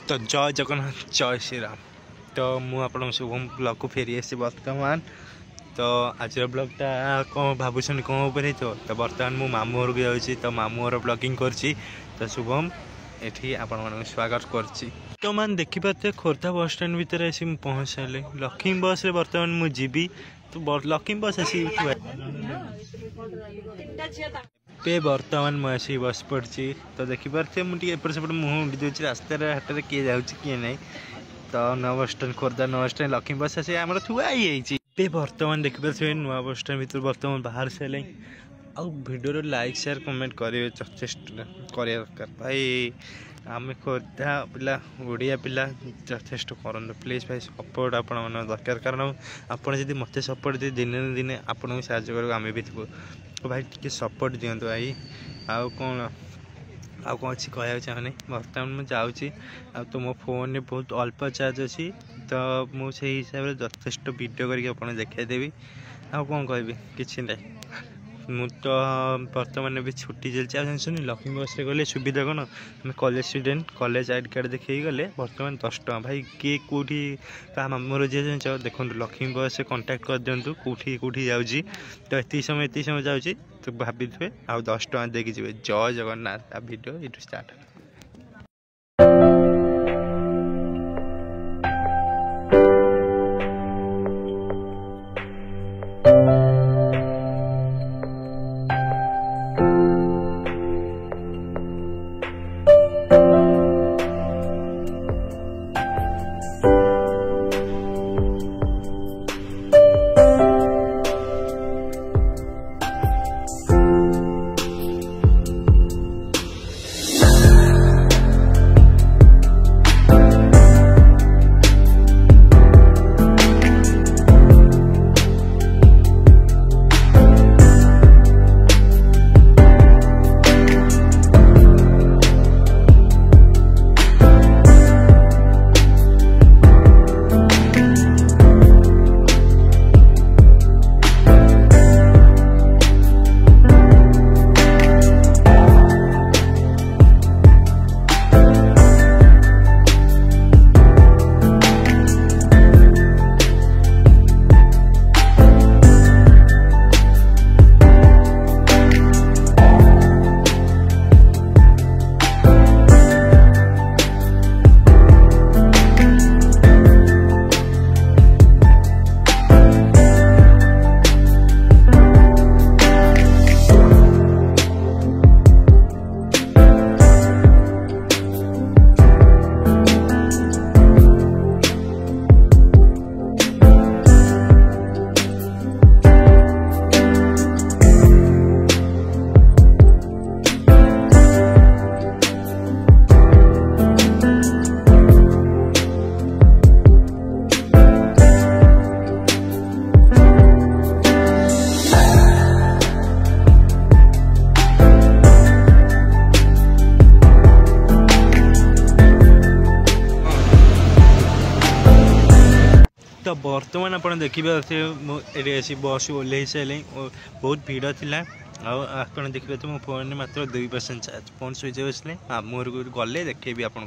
तो जय जगन्नाथ जय श्री राम। तो मुझे शुभम ब्लॉग को फेरी आसी बर्तमान। तो आज ब्लॉगटा कौन भावुन कौन उपर तो बर्तमान मु मामू घर को जाऊँगी। तो मामू घर ब्लॉगिंग करछि। तो शुभम एठी आपण मन स्वागत करछि। तो मान देखिपारे खोर्धा बस स्टैंड भितर आसी पहुँच सारे लक्ष्मी बस रे बर्तमान मु जीवी। तो लक्ष्मी बस आसी पे बर्तमान मुझे बस पड़ी। तो देखिपारे मुझे एपट सेपट मुँह उड़ी दूसरी रास्तार हाट में किए जाऊँ किए ना। तो नवा बस स्टैंड खोर्धा नवा बस स्टैंड लक्ष्मी बस आसी आम थुआ ही बर्तमान देखिपारे नवा बस स्टैंड भर बर्तमान बाहर सारे भिडियो लाइक शेयर कमेंट करेंगे चेष्टा करिया दरकार भाई। आम खोर्धा पिला ओडिया पिला यथेष्ट करूँ प्लीज भाई सपोर्ट आपण दरकार। कारण आपड़ जब मत सपोर्ट दिने दिने आपको साहय कर आम भी थी। तो भाई टी सपोर्ट दिंतु भाई। आउ कौन अच्छी कहना चाहूनी बर्तमान मुझे जाऊँगी। तो मो फोन में बहुत अल्प चार्ज अच्छी। तो मुझे हिसाब से यथेष्ट वीडियो करके देखदेवी। आ कौन कह कि ना मु तो बर्तमान भी छुट्टी चलती जाननी लक्ष्मी बस गले सुविधा कौन आम college student college I card देखिए गले बर्तमान 10 टका भाई किए कौटी क्या मामूर जी जान देखो लक्ष्मी बस से कंटाक्ट कर दिंतु कौटी कौटी जाऊँगी। तो ये समय जाऊँगी। तो भाभी थे आ 10 टका देकी जी। जय जगन्नाथ। वीडियो ये स्टार्ट। तो बर्तमान आप देखिए आसी बस ओह्ल सारे बहुत भिड़ थी। आप देखिए तो मो फोन में मात्र 2% चार्ज फोन स्विच ऑफ आसले मामू घर गले देखेबी आपको।